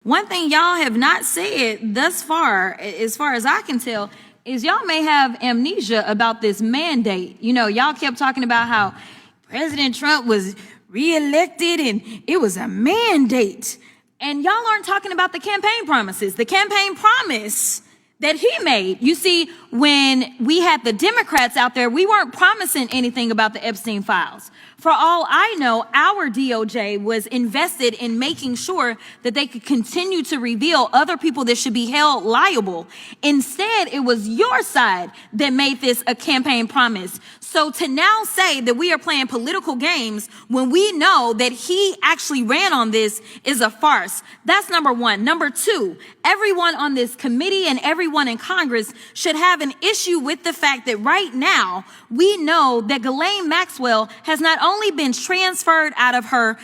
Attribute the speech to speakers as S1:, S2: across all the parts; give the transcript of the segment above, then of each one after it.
S1: One thing y'all have not said thus far as I can tell, is y'all may have amnesia about this mandate. You know, y'all kept talking about how President Trump was reelected and it was a mandate. And y'all aren't talking about the campaign promises. The campaign promise that he made. You see, when we had the Democrats out there, we weren't promising anything about the Epstein files. For all I know, our DOJ was invested in making sure that they could continue to reveal other people that should be held liable. Instead, it was your side that made this a campaign promise. So to now say that we are playing political games when we know that he actually ran on this is a farce. That's number one. Number two, everyone on this committee and everyone in Congress should have an issue with the fact that right now we know that Ghislaine Maxwell has not only been transferred out of her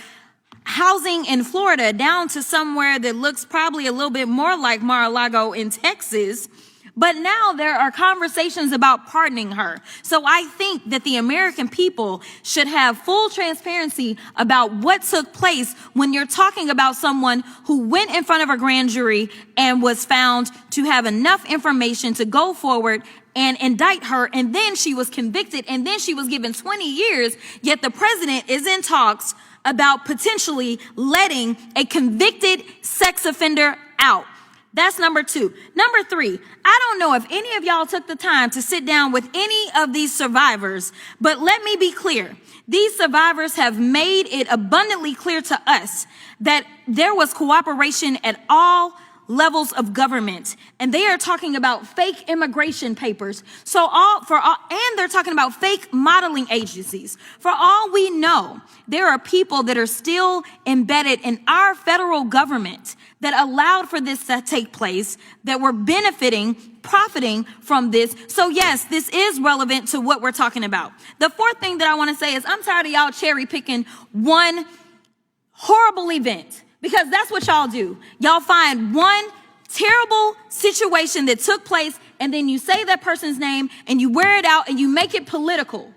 S1: housing in Florida down to somewhere that looks probably a little bit more like Mar-a-Lago in Texas, but now there are conversations about pardoning her. So I think that the American people should have full transparency about what took place when you're talking about someone who went in front of a grand jury and was found to have enough information to go forward and indict her, and then she was convicted, and then she was given 20 years, yet the president is in talks about potentially letting a convicted sex offender out. That's number two. Number three, I don't know if any of y'all took the time to sit down with any of these survivors, but let me be clear. These survivors have made it abundantly clear to us that there was cooperation at all levels of government, and they are talking about fake immigration papers. And they're talking about fake modeling agencies. For all we know, there are people that are still embedded in our federal government that allowed for this to take place, that were profiting from this. So yes, this is relevant to what we're talking about. The fourth thing that I want to say is I'm tired of y'all cherry picking one horrible event, because that's what y'all do. Y'all find one terrible situation that took place, and then you say that person's name and you wear it out and you make it political.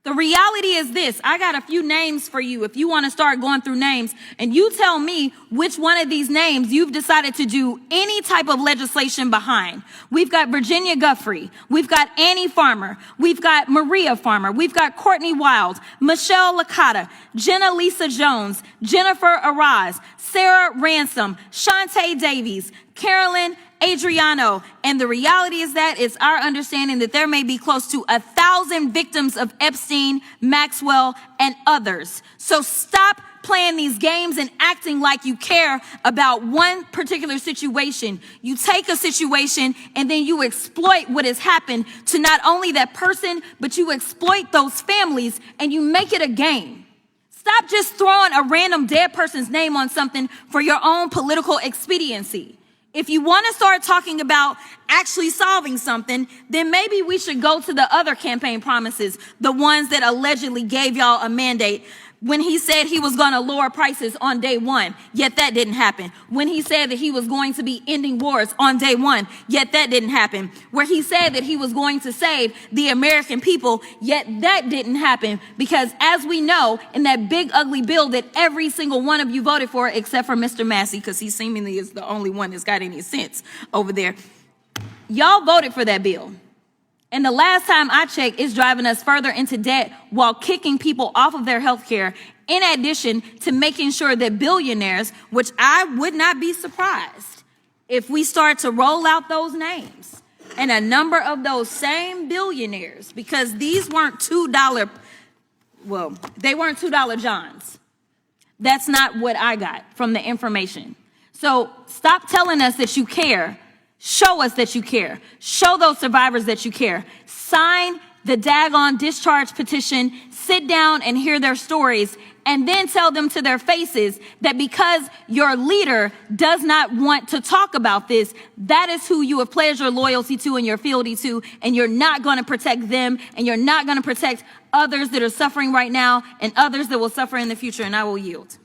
S1: The reality is this. I got a few names for you if you want to start going through names, and you tell me which one of these names you've decided to do any type of legislation behind. We've got Virginia Giuffre. We've got Annie Farmer. We've got Maria Farmer. We've got Courtney Wild, Michelle Licata, Jenna Lisa Jones, Jennifer Araz, Sarah Ransom, Shantae Davies, Carolyn Adriano. And the reality is that it's our understanding that there may be close to 1,000 victims of Epstein, Maxwell, and others. So stop playing these games and acting like you care about one particular situation. You take a situation and then you exploit what has happened to not only that person, but you exploit those families and you make it a game. Stop just throwing a random dead person's name on something for your own political expediency. If you want to start talking about actually solving something, then maybe we should go to the other campaign promises, the ones that allegedly gave y'all a mandate. When he said he was going to lower prices on day one, yet that didn't happen. When he said that he was going to be ending wars on day one, yet that didn't happen. Where he said that he was going to save the American people, yet that didn't happen. Because as we know, in that big ugly bill that every single one of you voted for, except for Mr. Massey, because he seemingly is the only one that's got any sense over there. Y'all voted for that bill. And the last time I checked, it's driving us further into debt while kicking people off of their health care, in addition to making sure that billionaires, which I would not be surprised if we start to roll out those names and a number of those same billionaires, because these weren't they weren't $2 Johns. That's not what I got from the information. So stop telling us that you care. Show us that you care. Show those survivors that you care. Sign the daggone discharge petition, sit down and hear their stories, and then tell them to their faces that because your leader does not want to talk about this, that is who you have pledged your loyalty to and your fealty to, and you're not going to protect them, and you're not going to protect others that are suffering right now and others that will suffer in the future, and I will yield.